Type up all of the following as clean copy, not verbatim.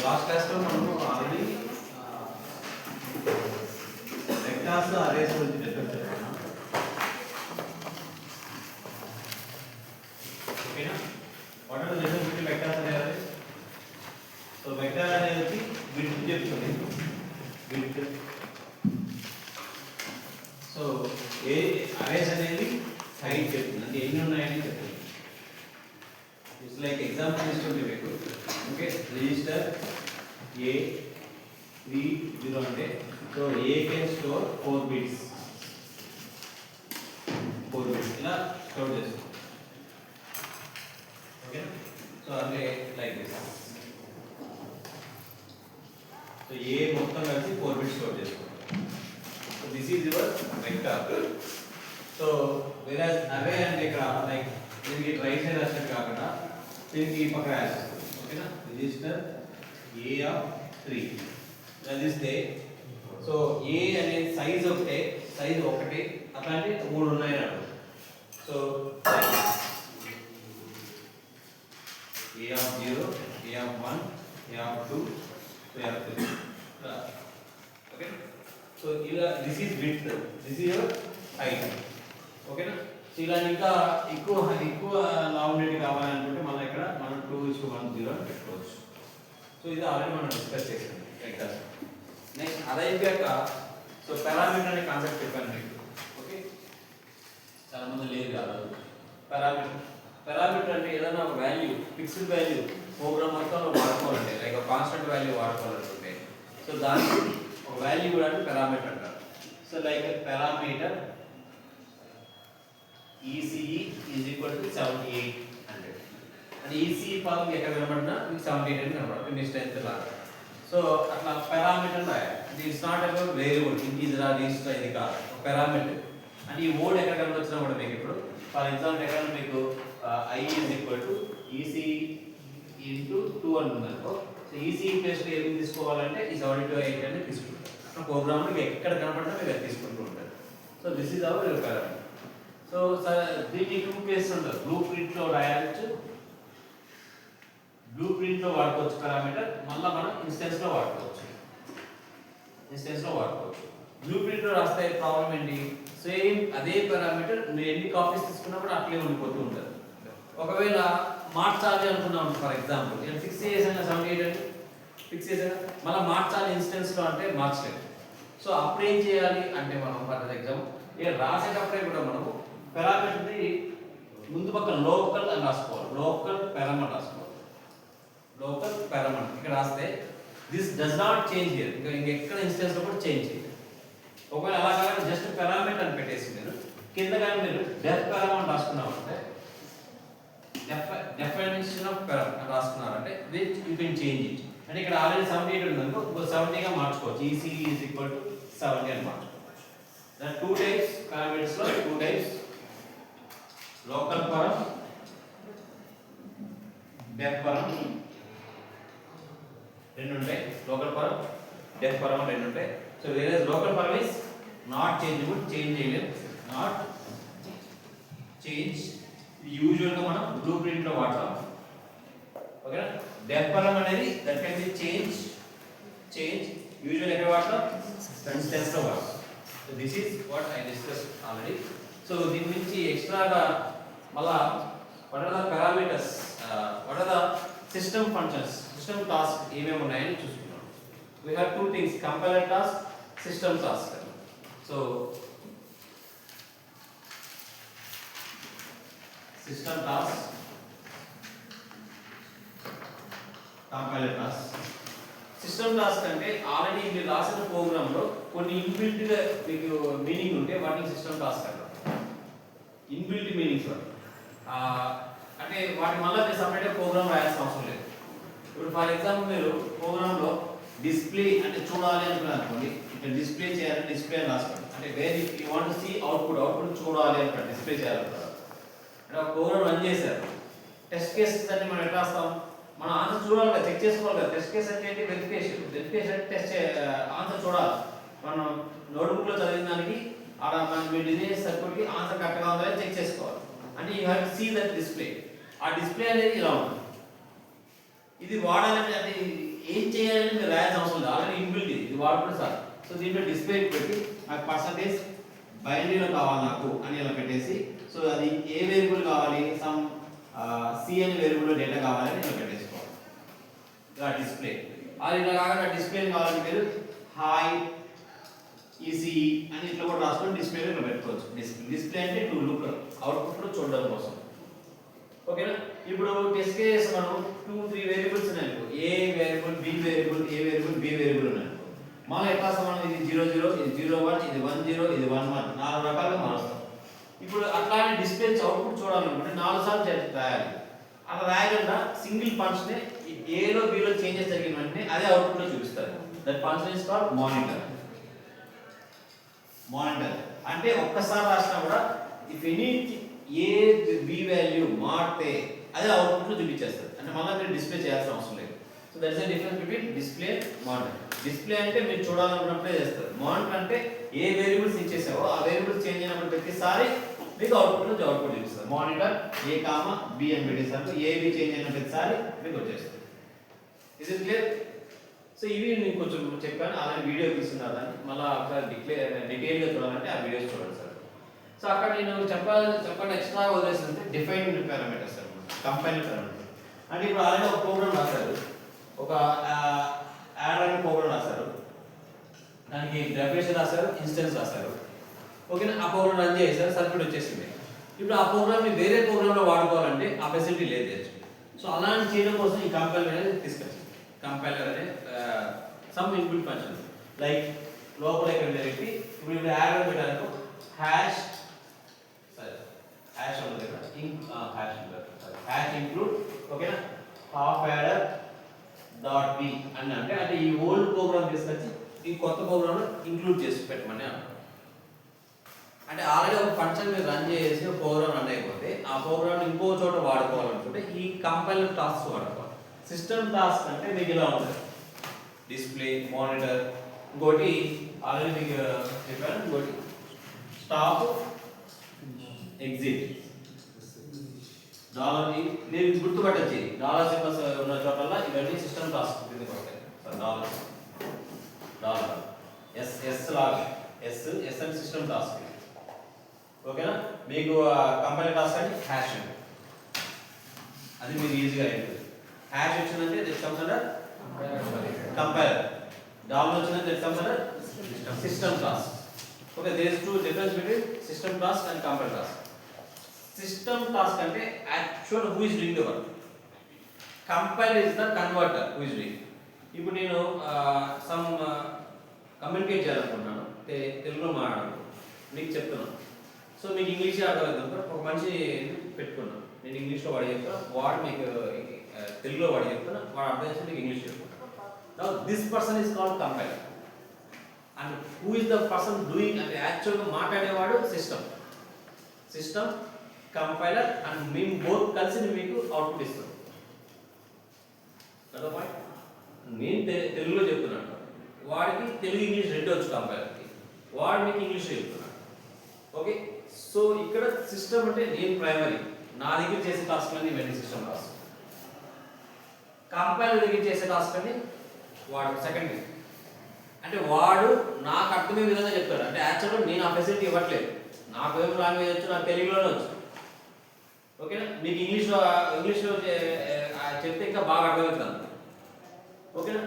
Last క్లాస్లో మనము already vectors arrays గురించి డిస్కస్ చేసుకున్నాం. ఓకేనా? What are the difference between vectors and arrays? So vector అనేది విడ్త్ చెప్తుంది. విడ్త్. సో ఏ అరేస్ అనేది హైట్ చెప్తుంది, అంటే ఎన్ని ఉన్నాయని చెప్తుంది. ఇట్స్ లైక్ ఎగ్జాంపుల్ ఇస్తుంది మీకు. ఓకే, రిజిస్టర్ A30 అంటే so A can store 4 bits. 4 bits ఇలా స్టోర్ చేస్తాం. ఓకే, సో అంటే లైక్ దిస్. సో A మొత్తం కలిసి 4 బిట్స్ స్టోర్ చేస్తాం. So this is your vector. So various array అంటే ఇక్కడ లైక్ దీనికి రైట్ సైడ్ రాసినట్టు కాకుండా దీనికి ఈ పక్క రాస్తాం. ఓకేనా? రిజిస్టర్ A3 రాస్తే సో A అనే సైజ్ ఒకటే, సైజ్ ఒకటి, అట్లాంటి 3 ఉన్నాయి అన్నమాట. So A0, A1, A2, A3. Okay, so ఇలా this is width, this is your height. ఓకేనా? సో ఇలా ఇంకా ఎక్కువ లాంగ్ డేట్ కావాలనుకుంటే మళ్ళీ ఇక్కడ మనం 2:1 అని పెట్టుకోవచ్చు. సో ఇది ఆల్రెడీ మనం డిస్కస్ చేసాం వెక్టర్స్. నెక్స్ట్ అది అయిపోయాక సో పారామీటర్ అనే కాన్సెప్ట్ చెప్పాను మీకు. ఓకే, చాలా మంది లేదు కాదు. పారామీటర్ అంటే ఏదైనా ఒక వాల్యూ, ఫిక్స్డ్ వాల్యూ ప్రోగ్రామ్ మొత్తంలో వాడుకోవాలంటే లైక్ కాన్స్టెంట్ వాల్యూ వాడుకోవాలనుకుంటే సో దానికి ఒక వాల్యూ కూడా పారామీటర్ అంటారు. So like parameter ECE is equal to 7800. అంటే ECE పదం ఎక్కడ కనబడినా మీకు 78 అని కనబడుతుంది డిస్టెన్స్ లాగా. సో అట్లా పారామీటర్ రాయాలి. అంటే it's not about variable, integer or register, ఇది కాదు, పారామీటర్. అంటే ఈ వర్డ్ ఎక్కడ కనబడుతున్నా కూడా మీకు ఇప్పుడు ఫర్ ఎగ్జాంపుల్ ఎక్కడ మీకు I is equal to ECE into 2 అంటున్నారు. సో ECE ప్లేస్ లో ఏమి తీసుకోవాలంటే ఈ 72 అని తీసుకుంటారు. ప్రోగ్రామ్ మీకు ఎక్కడ కనబడినా మీరు అది తీసుకుంటూ ఉంటారు. So this is our parameter. So దీనికి 2 కేసెస్ ఉంటాయి. బ్లూ ప్రింట్ లో రాయవచ్చు, బ్లూ ప్రింట్ లో వాడుకోవచ్చు పారామీటర్, మళ్ళీ మనం ఇన్స్టెన్స్ లో వాడుకోవచ్చు. బ్లూ ప్రింట్ లో రాస్తే ప్రాబ్లం ఏంటి, సేమ్ అదే పారామీటర్ మీరు ఎన్ని కాపీస్ తీసుకున్నా కూడా అట్లే ఉండిపోతూ ఉంటుంది. ఒకవేళ మార్చాలి అనుకున్నాం ఫర్ ఎగ్జాంపుల్, నేను ఫిక్స్ చేసాను 78 అని ఫిక్స్ చేసాను, మళ్ళీ మార్చాలి ఇన్స్టెన్స్ లో అంటే మార్చలేదు. సో అప్పుడు ఏం చేయాలి అంటే మనం ఫర్ ఎగ్జాంపుల్ రాసేటప్పుడే కూడా మనము పారామీటర్ ని ముందు పక్కన లోకల్ అని రాసుకోవాలి. లోకల్ పారామీటర్ రాసుకోవాలి. లోకల్ పారామీటర్ ఇక్కడ రాస్తే this does not change here, ఇంకెక్కడ ఇన్స్టెన్స్ లో కూడా చేంజ్ చేయాలి. ఒకవేళ అలా కాకుండా జస్ట్ పారామీటర్ అని పెట్టేసి మీరు కింద కానీ మీరు డెఫ్ పారామీటర్ రాసుకున్నామంటే డెఫినిషన్ ఆఫ్ పారామీటర్ రాసుకున్నారంటే which you can change it. అంటే ఇక్కడ ఆల్రెడీ 78 ఉందనుకో, ఇంకో 70 గా మార్చుకోవచ్చు. ECE is equal to 70 అని మార్చుకోవచ్చు. దట్ 2 టైప్స్ పారామీటర్స్ లో 2 టైప్స్, లోకల్ పరం, డెఫ్ పరం రెండు ఉంటాయి. లోకల్ పరం, డెఫ్ పరం రెండు ఉంటాయి. సో వేరే లోకల్ పరం ఇస్ నాట్ చేంజబుల్, చేంజ్ చేయలేం, నాట్ చేంజ్. యూజువల్ గా మనం బ్లూ ప్రింట్ లో వాడతాం. ఓకేనా? డెఫ్ పరం అనేది that can be change usual ఎక్కడ వాడతాం, ఇన్స్టెన్స్ లో వాడతాం. So this is what I discuss already. So దీని నుంచి ఎక్స్ట్రాగా మళ్ళా what are the parameters, what are the system functions, system task ఏమేమి ఉన్నాయని చూసుకున్నాం. We have 2 things, compiler task, system task. So system task, compiler task. System task అంటే already మీరు రాసిన ప్రోగ్రామ్ లో కొన్ని ఇన్బిల్ట్ గా మీకు మీనింగ్ ఉంటే వాటిని సిస్టమ్ టాస్క్ అంటారు. ఇన్బిల్ట్ మీనింగ్స్ అంటే వాటి మళ్ళీ మీరు సపరేట్గా ప్రోగ్రామ్ రాయాల్సిన అవసరం లేదు. ఇప్పుడు ఫర్ ఎగ్జాంపుల్ మీరు ప్రోగ్రామ్లో డిస్ప్లే అంటే చూడాలి అనుకున్నారు అనుకోండి, ఇక్కడ డిస్ప్లే చేయాలని డిస్ప్లే అని రాసుకోండి. అంటే వేరే you want to see output చూడాలి అనుకుంటారు, డిస్ప్లే చేయాలంటారు. అంటే ఒక ప్రోగ్రామ్ రన్ చేశారు, టెస్ట్ కేసెస్ అన్ని మనం ఎట్లా రాస్తాం, మనం ఆన్సర్ చూడాలి కదా, చెక్ చేసుకోవాలి కదా. టెస్ట్ కేస్ అంటే ఏంటి, వెరిఫికేషన్ టెస్ట్ ఆన్సర్ చూడాలి. మనం నోట్బుక్లో చదివిన దానికి ఆడ మనం మీరు డిజైన్ సర్క్యూట్కి ఆన్సర్ కరెక్ట్గా ఉందని చెక్ చేసుకోవాలి. అంటే you have to see that display. ఆ డిస్ప్లే అనేది ఇలా ఉంటుంది. ఇది వాడాలంటే అది ఏం చేయాలని మీరు రాయాల్సిన అవసరం లేదు, ఆల్రెడీ ఇన్బిల్ట్ ఇది వాడుకుంటే సార్. సో దీంట్లో డిస్ప్లే పెట్టి నాకు పర్సంటేజ్ బైనరీలో కావాలి నాకు అని ఇలా పెట్టేసి, సో అది ఏ వేరియబుల్ కావాలి, సమ్ సి అనే వేరియబుల్ డేటా కావాలని ఇలా పెట్టేసుకోవాలి. ఇలా డిస్ప్లే అది ఇలా కాకుండా డిస్ప్లే కావాలంటే మీరు హాయ్ ఈసీ అని ఇట్లా కూడా రాసుకొని డిస్ప్లేలో ఇలా పెట్టుకోవచ్చు. డిస్ప్లే అంటే టు లుక్, అవుట్పుట్లో చూడడం కోసం. ఓకేనా? ఇప్పుడు టెస్ట్ కేస్ మనం 2-3 వేరియబుల్స్ ఉన్నాయి, ఏ వేరియబుల్ బి వేరియబుల్ ఏ వేరియబుల్ బి వేరియబుల్ ఉన్నాయి. మనం ఎట్లా సమానం, ఇది 00 ఇది 01 ఇది 10 ఇది 11 4 రకాలుగా మారుస్తాం. ఇప్పుడు అట్లానే డిస్ప్లే అవుట్పుట్ చూడాలనుకుంటే 4 సార్లు రాయాలి. అలా రాయకుండా సింగిల్ ఫంక్షనే ఏలో బిలో చేంజెస్ జరిగిన వెంటనే అదే అవుట్పుట్ లో చూపిస్తారు. That function is called monitor. Monitor అంటే ఒక్కసారి రాసినా కూడా if any A B value మారితే అదే అవుట్పుట్ లో చూపించేస్తారు. అంటే మళ్ళీ మీరు డిస్ప్లే చేయాల్సిన అవసరం లేదు. So that's the difference between display monitor. Display అంటే మీరు చూడాలనుకున్నప్పుడే చేస్తారు. మానిటర్ అంటే ఏ వేరియబుల్స్ ఇచ్చేసావో ఆ వేరియబుల్స్ చేంజ్ అయినప్పుడు ప్రతిసారి మీకు అవుట్పుట్ లో అవుట్పుట్ చూపిస్తారు. మానిటర్ ఏ కామా బి అని పెట్టేసారు, ఏ బి చేంజ్ అయిన ప్రతిసారి మీకు వచ్చేస్తుంది. Is it clear? సో ఇవి నేను కొంచెం చెప్పాను, అలాగే వీడియో తీసుకున్నారు దాన్ని మళ్ళీ ఒకసారి డీటెయిల్గా చూడాలంటే ఆ వీడియోస్ చూడండి సార్. సో అక్కడ నేను చెప్పండి ఎక్స్ట్రా వదిలేసిందంటే డిఫైన్డ్ పారామీటర్స్ అనమాట, కంపైల్డ్ పారామీటర్స్. అంటే ఇప్పుడు ఆల్రెడీ ఒక ప్రోగ్రామ్ రాశారు, ఒక యాడ్ అనే ప్రోగ్రామ్ రాశారు, దానికి డెఫినేషన్ రాశారు, ఇన్స్టెన్స్ రాశారు. ఓకేనా? ఆ ప్రోగ్రామ్ రన్ చేశారు, సర్క్యూట్ వచ్చేసింది. ఇప్పుడు ఆ ప్రోగ్రామ్ని వేరే ప్రోగ్రామ్లో వాడుకోవాలంటే ఆ ఫెసిలిటీ లేదు. సో అలాంటి చేయడం కోసం ఈ కంపైలర్ అనేది తీసుకొచ్చింది. కంపైలర్ అనే సమ్ ఇన్పుట్ ఫంక్షన్ లైక్ లోపల ఇక్కడ పెట్టి ఇప్పుడు యాడ్ అని పెట్టాను హ్యాష్ ఉంది ఇక్కడ హ్యాష్ ఇంక్లూడ్ ఓకేనా హాఫ్ యాడర్ డాట్ బి అని అంటే ఈ ఓల్డ్ ప్రోగ్రామ్ తీసుకొచ్చి ఈ కొత్త ప్రోగ్రామ్ ఇంక్లూడ్ చేసి పెట్టమని అంటారు. అంటే ఆల్రెడీ ఒక ఫంక్షన్ మీరు రన్ చేసి ప్రోగ్రామ్ రన్ అయిపోతే ఆ ప్రోగ్రామ్ ఇంకో చోట వాడుకోవాలనుకుంటే ఈ కంపైలర్ టాస్క్ వాడుకోవాలి. సిస్టమ్ టాస్క్ అంటే మీకు ఇలా ఉంటుంది, డిస్ప్లే మానిటర్, ఇంకోటి ఆల్రెడీ మీకు చెప్పాను, ఇంకోటి స్టాప్ ఎగ్జిట్ డాలర్. మీరు గుర్తుపట్టచ్చు డాలర్ సింబల్స్ ఉన్న చోటల్లా ఇవన్నీ సిస్టమ్ టాస్క్ కిందకి వస్తాయి. డాలర్ ఎస్ లాగా ఎస్ అని సిస్టమ్ టాస్క్. ఓకేనా? మీకు కంపైలర్ టాస్క్ అంటే హ్యాష్ అది మీరు ఈజీగా అయిపోతుంది. హ్యాష్ వచ్చిందంటే that comes under compiler, dollar వచ్చిందంటే that comes under system task. Okay, there is two difference between system task and compiler task. System task అంటే actual who is doing the work, compiler is the converter who is doing. ఇప్పుడు నేను some communicate చేయాలనుకుంటున్నాను, తెలుగులో మాట్లాడాను, మీకు చెప్తున్నాను. So మీకు English అర్థమవుతుంది, ఒక మనిషి పెట్టుకున్నాను, నేను ఇంగ్లీష్లో వాడి చెప్తాను, వాడు మీకు తెలుగులో వాడి చెప్తాను, వాడు అర్థం చేసి మీకు ఇంగ్లీష్ చెప్తాను. Now this person is called compiler and who is the person doing అంటే యాక్చువల్గా మాట్లాడేవాడు సిస్టమ్ కంపైలర్ అండ్ మేము బోత్ కలిసి మీకు అవుట్పుట్ ఇస్తాం. కదా పాయింట్? నేను తెలుగులో చెప్తున్నాను, వాడికి తెలుగు ఇంగ్లీష్ రెండు వచ్చు కంపైలర్కి, వాడు మీకు ఇంగ్లీష్లో చెప్తున్నాడు. ఓకే, సో ఇక్కడ సిస్టమ్ అంటే నేను ప్రైమరీ, నా దగ్గర చేసే టాస్క్ అన్ని ఇవన్నీ సిస్టమ్ టాస్క్. కంపైలర్ దగ్గర చేసే టాస్క్ అన్ని వాడు సెకండరీ, అంటే వాడు నాకు అర్థమయ్యే విధంగా చెప్తాడు. అంటే యాక్చువల్గా నేను ఆ ఫెసిలిటీ ఇవ్వట్లేదు, నాకు ఏం లాంగ్వేజ్ వచ్చు, నాకు తెలుగులోనే వచ్చు. ఓకేనా? మీకు ఇంగ్లీష్లో చెప్తే ఇంకా బాగా అర్థమవుతుంది. ఓకేనా?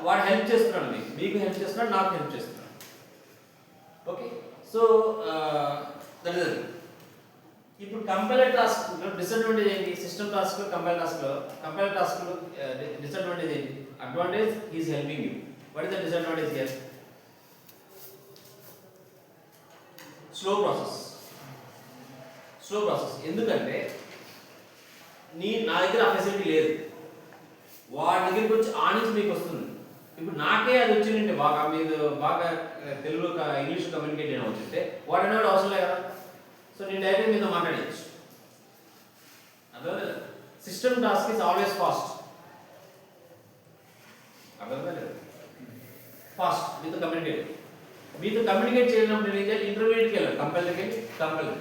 వాడు హెల్ప్ చేస్తున్నాడు, మీకు హెల్ప్ చేస్తున్నాడు, నాకు హెల్ప్ చేస్తున్నాడు. Okay, so that is. ఇప్పుడు కంపైలర్ టాస్క్ డిసడ్వాంటేజ్ ఏంటి? System task compiler task disadvantage ఏంటి? Advantage is helping you. What is the disadvantage here? Slow process. ఎందుకంటే నా దగ్గర ఆ ఫెసిలిటీ లేదు, వాడి దగ్గరికి వచ్చి ఆ నుంచి మీకు వస్తుంది. ఇప్పుడు నాకే అది వచ్చిందంటే బాగా మీరు బాగా తెలుగులో ఇంగ్లీష్ కమ్యూనికేట్ చేయడం వచ్చింటే వాడు అనేవాడు అవసరం లేదు కదా. సో నేను డైరెక్ట్ మీతో మాట్లాడచ్చు. అదే system task is always fast. అర్థమైందా లేదు? ఫాస్ట్ మీతో కమ్యూనికేట్ చేయడం ఇంటర్మీడియట్కి వెళ్ళాలి, కంపైలర్కి వెళ్ళి కంపైలర్.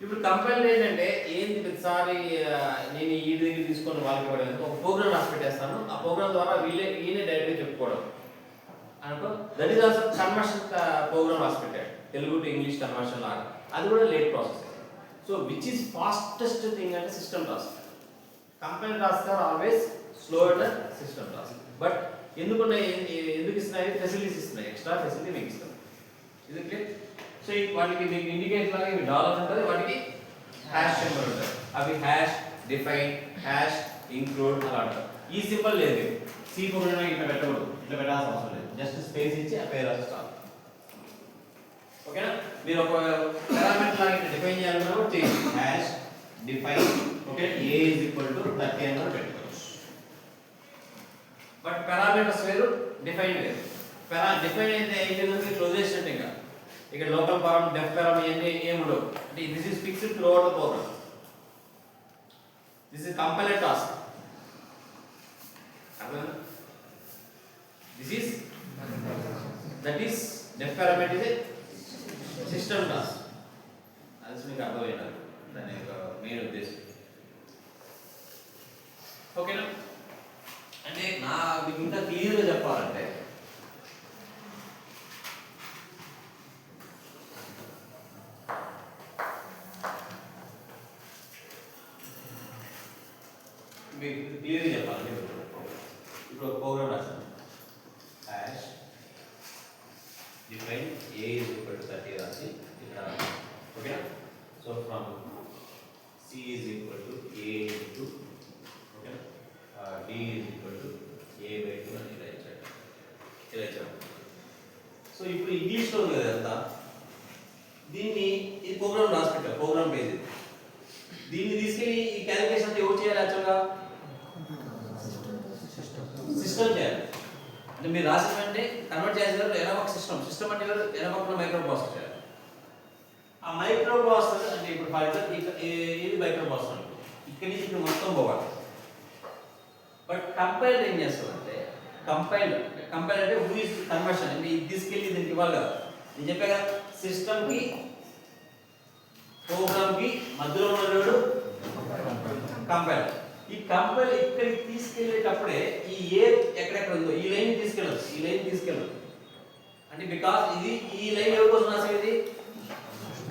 ఇప్పుడు కంపైల్ ఏంటంటే ఏంది ప్రతిసారి నేను ఈ దగ్గర తీసుకొని వాళ్ళకి ఇవ్వడానికి ఒక ప్రోగ్రామ్ రాసి పెట్టేస్తాను, ఆ ప్రోగ్రామ్ ద్వారా ఈయనే డైరెక్ట్గా చెప్పుకోవడం అనుకో. That is also conversion program రాసి పెట్టాడు, తెలుగు టు ఇంగ్లీష్ కన్వర్షన్ లాగా. అది కూడా late process. So which is fastest thing అంటే system task. Compile task are always slower than system task. But ఎందుకు ఇస్తున్నాయి? ఫెసిలిటీస్ ఇస్తున్నాయి, ఎక్స్ట్రా ఫెసిలిటీ మీకు ఇస్తాం. ఇది క్లియర్. సో వాటికి మీకు ఇండికేట్ లాగా ఇవి డాలర్ ఉంటుంది, వాటికి హ్యాష్ సింబల్ ఉంటుంది. అవి హ్యాష్, డిఫైన్, హ్యాష్, ఇంక్లూడ్ అలా అంటారు. ఈ సింబల్ లేదు, సి ప్రోగ్రామ్ ఇట్లా పెట్టకూడదు, ఇట్లా పెట్టాల్సిన అవసరం లేదు. జస్ట్ స్పేస్ ఇచ్చి ఆ పేరు రాస్తారు. ఓకేనా? మీరు ఒక పారామీటర్ లాగా ఇట్లా డిఫైన్ చేయాలన్నా చేయండి. Hash define okay a is equal to 30 అని పెట్టుకోవచ్చు. బట్ పారామీటర్స్ వేరు, డిఫైన్ వేరు. డిఫైన్ అయితే ఏం చేస్తుంది? క్లోజ్ చేసినట్టు ఇంకా ఇక్కడ లోకల్ పారామ్, డెఫ్ పారామ్ ఇవన్నీ ఏమి ఉండవు. అంటే this is fixed throughout the program. This is compiler task. అర్థమైందా? This is that is def parameter is a system task. అది మీకు అర్థమైనా దాని యొక్క మెయిన్ ఉద్దేశం. ఓకేనా? అంటే మీకు ఇంకా క్లియర్గా చెప్పాలంటే మీకు క్లియర్గా చెప్పాలంటే ఇప్పుడు ఒక ప్రోగ్రామ్ రాస్తాను. Hash define a is equal to 30 రాసి ఇక్కడ ఓకేనా. So from c is equal to a into ఓకేనా d is equal to a by 2 అని ఇలా ఇచ్చాడు. సో ఇప్పుడు ఇంగ్లీష్లో ఉంది కదా అంతా, దీన్ని ఈ ప్రోగ్రామ్ రాసి పెట్టారు, ప్రోగ్రామ్ పేజ్. దీన్ని తీసుకెళ్ళి ఈ క్యాలిక్యులేషన్ అంతా ఎవరు చేయాలి? యాక్చువల్గా సిస్టమ్ చేయాలి. అంటే మీరు రాసిన వెంటనే కన్వర్ట్ చేయాలి ఎనబాక్ సిస్టమ్ అంటే ఎనబాక్లో మైక్రో ప్రాసెసర్ చేయాలి. ఆ మైక్రో ప్రాసెసర్ అంటే ఇప్పుడు ఫర్ ఎగ్జాంపుల్ ఇది మైక్రో ప్రాసెసర్ అనుకో, ఇక్కడి నుంచి ఇప్పుడు మొత్తం పోవాలి. బట్ కంపైల్ ఏం చేస్తుందంటే కంపైల్ అంటే హూ ఇస్ కన్వర్షన్ అంటే ఇది తీసుకెళ్ళి దీనికి ఇవ్వాలి కదా. నేను చెప్పా కదా, సిస్టమ్కి ప్రోగ్రామ్కి మధ్యలో ఉన్నవాడు కంపైల్. ఈ కంపైల్ ఇక్కడికి తీసుకెళ్ళేటప్పుడే ఈ ఏ ఎక్కడెక్కడ ఉందో ఈ లైన్ తీసుకెళ్ళదు. అంటే బికాస్ ఇది ఈ లైన్ ఎవరి కోసం రాసేది?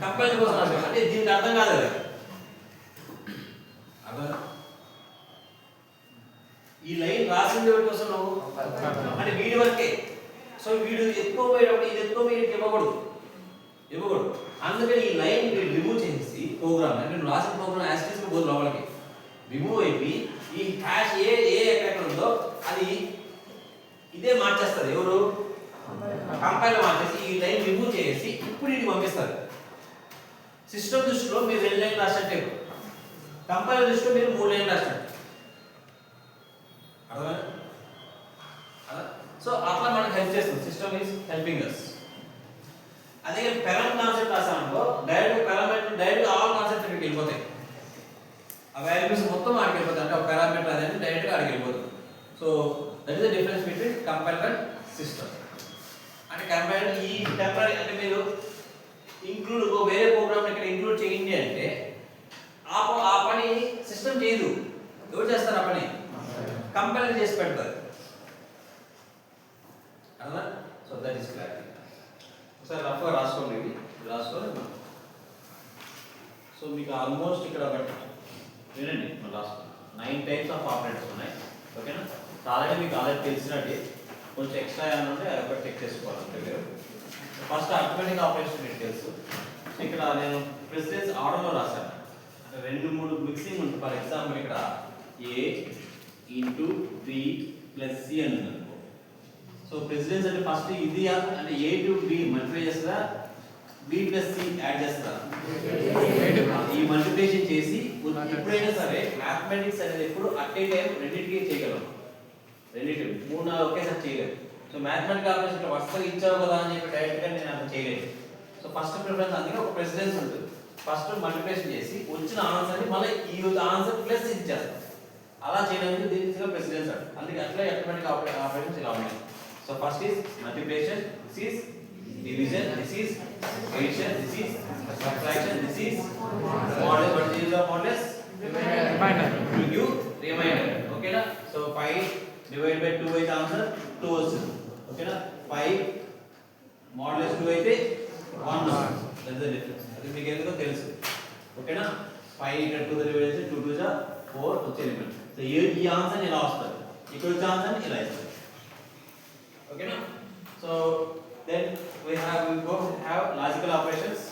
కంపైల్ కోసం రాసేది. అంటే దీనికి అర్థం కాదు అది. అర్థం ఈ లైన్ రాసింది ఎవరి కోసం? నువ్వు అంటే వీడి వరకే. సో వీడు ఎక్కువ పోయేటప్పుడు ఇది ఎక్కువ వీడికి ఇవ్వకూడదు. అందుకని ఈ లైన్ రిమూవ్ చేసి ప్రోగ్రామ్ అంటే నువ్వు రాసిన ప్రోగ్రామ్ యాక్సెస్ పోదు లోపలికి రిమూవ్ అయిపోయి ఈ హ్యాష్ ఏ ఎక్కడెక్కడ ఉందో అది ఇదే మార్చేస్తుంది. ఎవరు? కంపైల్ మార్చేసి ఈ లైన్ రిమూవ్ చేసి ఇప్పుడు ఇది పంపిస్తారు. సిస్టమ్ దృష్టిలో మీరు 2 లైన్లు రాసినట్టే, కంపైల్ దృష్టిలో మీరు 3 లైన్లు రాసినట్టు. అర్థమైందా? సో అట్లా మనకు హెల్ప్ చేస్తుంది. System is helping us. అదే పెరామ్ కాన్సెప్ట్ రాసామనుకో direct parameter direct all concept ఇక్కడికి వెళ్ళిపోతాయి. ఆ వాల్యూస్ మొత్తం ఆడికి వెళ్ళిపోతాయి. అంటే ఒక పారామీటర్ అనేది డైరెక్ట్గా ఆడికి వెళ్ళిపోతుంది. So that is the difference between compiler and system. అంటే కంపైలర్ ఈ టెంపరీ అంటే మీరు ఇంక్లూడ్ వేరే ప్రోగ్రామ్ ఇక్కడ ఇంక్లూడ్ చేయండి అంటే ఆ పని సిస్టమ్ చేయదు. ఎవరు చేస్తారు ఆ పని? కంపైలర్ చేసి పెడతారు. అర్థం? So that is clarity. ఒకసారి రఫ్గా రాసుకోండి, ఇది రాసుకోవాలి. సో మీకు ఆల్మోస్ట్ ఇక్కడ వినండి, మనం రాసుకోండి. 9 టైప్స్ ఆఫ్ ఆపరేటర్స్ ఉన్నాయి. ఓకేనా? ఆల్రెడీ మీకు తెలిసినట్టు కొంచెం ఎక్స్ట్రా ఏమైనా ఉంటే అది ఒకటి చెక్ చేసుకోవాలంటే మీరు ఫస్ట్ అర్థమెటిక్ ఆపరేషన్ మీకు తెలుసు. ఇక్కడ నేను ప్రెసిడెన్స్ ఆర్డర్లో రాశాను. అంటే 2-3 మిక్సింగ్ ఉంటుంది. ఫర్ ఎగ్జాంపుల్ ఇక్కడ a into b plus c అని ఉంది అనుకో. సో ప్రెసిడెన్స్ అంటే ఫస్ట్ ఇది అంటే a టు b మల్టిప్లై చేస్తుందా, b ప్లస్ c యాడ్ చేస్తుందా? ఈ మల్టిప్లికేషన్ చేసి ఎప్పుడైనా సరే మ్యాథమెటిక్స్ అనేది ఎప్పుడు అట్ ఏ టైం రెండింటికి చేయగలం. 2-3-4 ఒకేసారి చేయలేదు. సో మ్యాథమెటికల్ ఆపరేషన్ ఇట్లా వరుసగా ఇచ్చావు కదా అని చెప్పి డైరెక్ట్గా నేను అంత చేయలేదు. సో ఫస్ట్ ప్రిఫరెన్స్ అందుకే ఒక ప్రెసిడెన్స్ ఉంటుంది. ఫస్ట్ మల్టిప్లికేషన్ చేసి వచ్చిన ఆన్సర్ని మళ్ళీ ఈ ఆన్సర్ ప్లస్ ఇది చేస్తాం. అలా చేయడానికి దీనికి ప్రెసిడెన్స్ అంటారు. అందుకే అట్లా ఆటోమేటిక్ ఆపరేషన్స్ ఇలా ఉన్నాయి. So first is multiplication, this is division, this is addition, this is subtraction, this is modulus. What is the modulus? Remainder. To give remainder. Okay na? So 5 divided by 2 is answer 2 వస్తుంది. Okay na? 5 modulus 2 అయితే 1 వస్తుంది. That's the difference. అది మీకు ఎందుకో తెలుసు. Okay na? 5 ఇక్కడ 2 divide చేస్తే 2 2 4 వచ్చే లిమిట్. సో ఈ ఆన్సర్ ఇలా వస్తుంది. ఇక్కడ వచ్చే ఆన్సర్ ఇలా వస్తుంది. Okay na? So then we go have logical operations.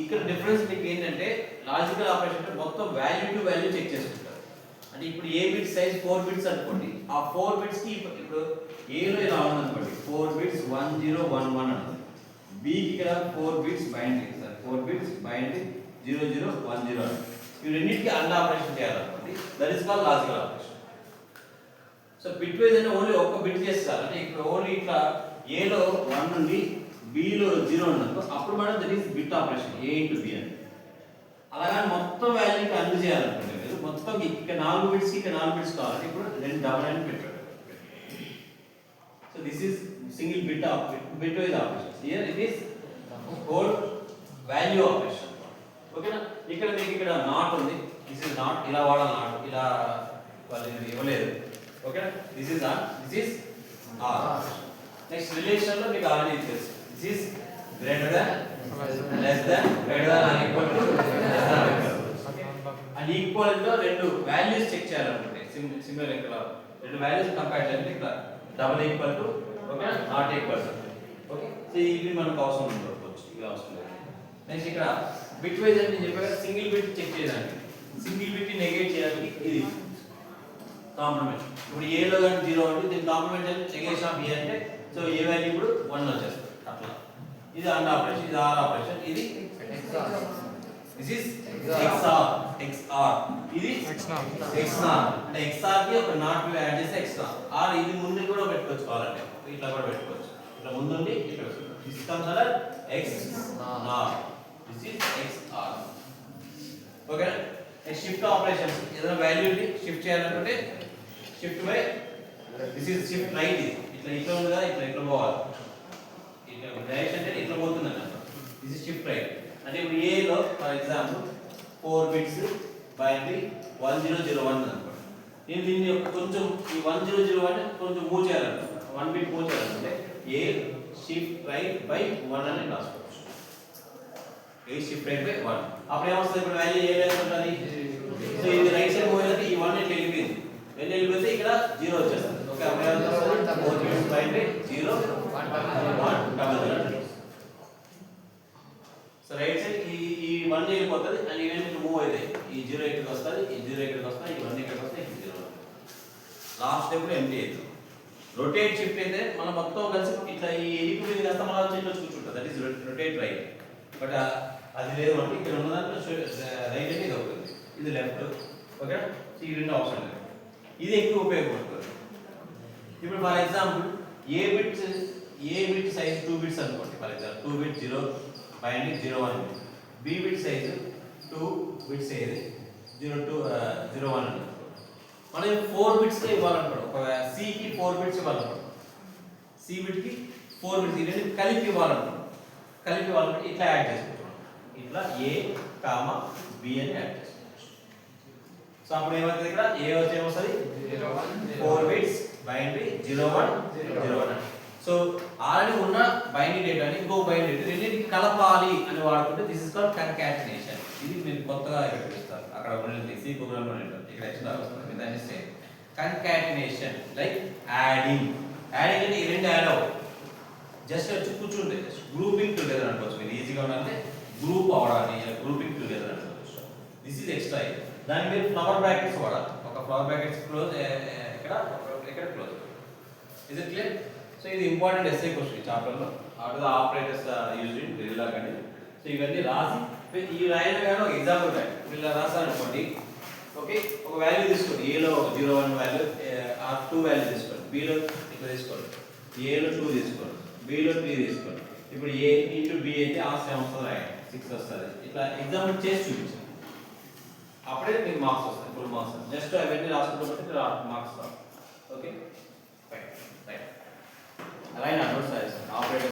ఇక్కడ డిఫరెన్స్ మీకు ఏంటంటే లాజికల్ ఆపరేషన్ అంటే మొత్తం వాల్యూ టు వాల్యూ చెక్ చేసుకుంటారు. అంటే ఇప్పుడు ఏ బిట్ సైజ్ 4 బిట్స్ అనుకోండి, ఆ 4 బిట్స్ కి ఇప్పుడు ఏ లో ఇలా ఉందనుకోండి 4 బిట్స్ 1 0 1 1 అంటుంది. బి కి ఇక్కడ 4 bits binding sir 4 bits binding 0 0 1 0 అంటుంది. ఈ రెండింటికి అండ్ ఆపరేషన్ చేయాలనుకోండి, that is called logical operation. So bitwise అంటే ఓన్లీ ఒక్క బిట్ చేస్తారు. అంటే ఇప్పుడు ఓన్లీ ఇట్లా ఏ లో 1 నుండి బి లో 0 ఉన్నప్పుడు అప్పుడు మనం that is bit operation A into B అని. అలాగే మొత్తం వాల్యూకి అండ్ చేయాలనుకుంటే మీరు మొత్తం ఇక్కడ 4 బిట్స్ కి ఇక్కడ 4 బిట్స్ కావాలంటే ఇప్పుడు రెండు డబుల్ అని పెట్టాడు. So this is single bit bit wise operation. Here it is whole value operation. ఓకేనా? ఇక్కడ మీకు ఇక్కడ నాట్ ఉంది, దిస్ ఇస్ నాట్, ఇలా వాడాలి నాట్, ఇలా వాళ్ళు ఇవ్వలేదు. ఓకేనా? This is or, this is or. Next relation లో మీకు ఆల్రెడీ తెలుసు, this is greater than less than greater than or equal to less than equal. And equal తో రెండు వాల్యూస్ చెక్ చేయాలనుకుంటే సిమిలర్ ఇక్కడ రెండు వాల్యూస్ కంపేర్ చేయాలంటే ఇక్కడ double equal to okay not equal to. Okay, so ఇవి మనకు అవసరం ఉండకపోవచ్చు, ఇవి అవసరం లేదు. నెక్స్ట్ ఇక్కడ బిట్ వైజ్ అంటే నేను చెప్పాను సింగిల్ బిట్ చెక్ చేయడానికి, సింగిల్ బిట్ ని నెగేట్ చేయడానికి ఇది కాంప్లిమెంట్. ఇప్పుడు ఏ లో కానీ 0 అంటే దీని కాంప్లిమెంట్ అంటే నెగేషన్ ఆఫ్ ఏ అంటే సో ఏ వాల్యూ ఇప్పుడు 1 వచ్చేస్తుంది అట్లా. ఇది అండ్ ఆపరేషన్, ఇది ఆర్ ఆపరేషన్, ఇది దిస్ ఇస్ XOR, XOR ఇది XNOR. అంటే XOR కి ఒక నాట్ యాడ్ చేస్తే XNOR. ఆర్ ఇది ముందు కూడా పెట్టుకోవచ్చు కావాలంటే, ఇట్లా కూడా పెట్టుకోవచ్చు, ఇట్లా ముందుండి ఇట్లా పెట్టుకోవచ్చు. This comes under XNOR, this is XOR. Okay, next shift operations. ఏదైనా వాల్యూని షిఫ్ట్ చేయాలనుకుంటే shift by this is shift right. ఇది ఇట్లా ఇట్లా ఉంది కదా, ఇట్లా ఇట్లా పోవాలి, ఇట్లా డైరెక్షన్ అంటే ఇట్లా పోతుంది అన్నమాట. This is షిఫట్ right. అంటే ఇప్పుడు ఏ లో ఫర్ ఎగ్జాంపుల్ 4 బిట్స్ బైనరీ 1001 అనుకోండి. నేను దీన్ని కొంచెం ఈ 1001 కొంచెం మూవ్ చేయాలనుకుంటే 1 బిట్ మూవ్ చేయాలనుకుంటే ఏ షిఫ్ట్ రైట్ బై 1 అని రాసుకోవచ్చు. ఏ షిఫ్ట్ రైట్ బై 1 అప్పుడు ఏమొస్తుంది, ఇప్పుడు వాల్యూ ఏ వాల్యూ ఉంటుంది. సో ఇది రైట్ సైడ్ మూవ్ అయితే ఈ 1 ఇట్లా వెళ్ళిపోయింది, వెళ్ళిపోతే ఇక్కడ 0 వచ్చేస్తుంది. ఓకే, అప్పుడు ఏమవుతుంది 4 bits binary 0 1 00. So right side ఈ 1 వెళ్ళిపోతుంది అండ్ ఈవెంట్ మూవ్ అయితే ఈ 0 ఇక్కడికి వస్తుంది, ఈ 0 ఇక్కడికి వస్తుంది, ఈ 1 ఇక్కడికి వస్తుంది, ఈ 0 లాస్ట్ స్టెప్ లో ఎంటీ అవుతుంది. రొటేట్ షిఫ్ట్ అయితే మనం మొత్తం కలిసి ఇట్లా ఈ ఎలిపి మీద కాస్త మనం చేతిలో కూర్చుంటుంది, that is rotate right. But అది లేదు అంటే ఇక్కడ ఉన్న దాంట్లో రైట్ అంటే ఇది అవుతుంది, ఇది లెఫ్ట్. ఓకే, సో ఈ రెండు ఆప్షన్ లేదు, ఇది ఎక్కువ ఉపయోగపడుతుంది. ఇప్పుడు for example A bit size 2 bits అనుకోండి. For example 2 bit 0 binding 01, B bit size 2 bits ఏది 02 01 అని. మనం 4 బిట్స్ కే ఇవ్వాలనుకోండి, ఒక సి కి 4 బిట్స్ ఇవ్వాలనుకోండి, సి బిట్ కి 4 బిట్స్ ఇది కలిపి ఇవ్వాలనుకోండి, కలిపి ఇవ్వాలంటే ఇట్లా యాడ్ చేసుకుంటాం, ఇట్లా ఏ కామా బి అని యాడ్ చేసుకోవచ్చు. సో అప్పుడు ఏమవుతుంది, ఇక్కడ ఏ వచ్చి ఏమొస్తుంది 4 బిట్స్ బైనరీ 01 01. సో ఆల్రెడీ ఉన్న బైనరీ డేటాని ఇంకో బైనరీ డేటా రెండింటికి కలపాలి అని వాడుకుంటే దిస్ ఇస్ కాల్డ్ కన్కాటినేషన్. ఇది మీరు కొత్తగా చూస్తారు, అక్కడ ఉన్నది సి ప్రోగ్రామ్ లో ఉంటుంది, ఇక్కడ ఎక్స్ట్రా వస్తుంది, మీరు దాన్ని సే కన్కాటినేషన్ లైక్ యాడింగ్. యాడింగ్ అంటే ఈ రెండు యాడ్ అవ్వవు, జస్ట్ వచ్చి కూర్చుంటే గ్రూపింగ్ టుగెదర్ అనుకోవచ్చు. మీరు ఈజీగా ఉండాలంటే గ్రూప్ అవడాన్ని గ్రూపింగ్ టుగెదర్ అనుకోవచ్చు. This is extra. దానికి మీరు ఫ్లవర్ బ్రాకెట్స్ వాడాలి, ఒక ఫ్లవర్ బ్రాకెట్స్ క్లోజ్ ఇక్కడ close. Is it clear? So ఇది ఇంపార్టెంట్ ఎస్ఏ క్వశ్చన్ ఈ చాప్టర్ లో. After the operators used in డ్రిల్లా కానీ. సో ఇవన్నీ రాసి ఈ రాయడం కానీ ఒక ఎగ్జాంపుల్ రాయండి. ఇలా రాసాను అనుకోండి, ఓకే, ఒక వాల్యూ తీసుకోండి, ఏలో 01 వాల్యూ, ఆ 2 వాల్యూ తీసుకోండి, బిలో ఇట్లా తీసుకోండి, ఏలో 2 తీసుకోండి, బిలో 3 తీసుకోండి. ఇప్పుడు ఏ ఇంటూ బి అయితే ఆన్సర్ వస్తుంది రాయండి, 6 వస్తుంది. ఇట్లా ఎగ్జాంపుల్ చేసి చూపించండి, అప్పుడే మీకు మార్క్స్ వస్తాయి, ఫుల్ మార్క్స్. జస్ట్ అవన్నీ రాసుకుంటే మార్క్స్ రావు. Okay, right. అలాగే నోట్స్ రాస్తాను ఆపరేటర్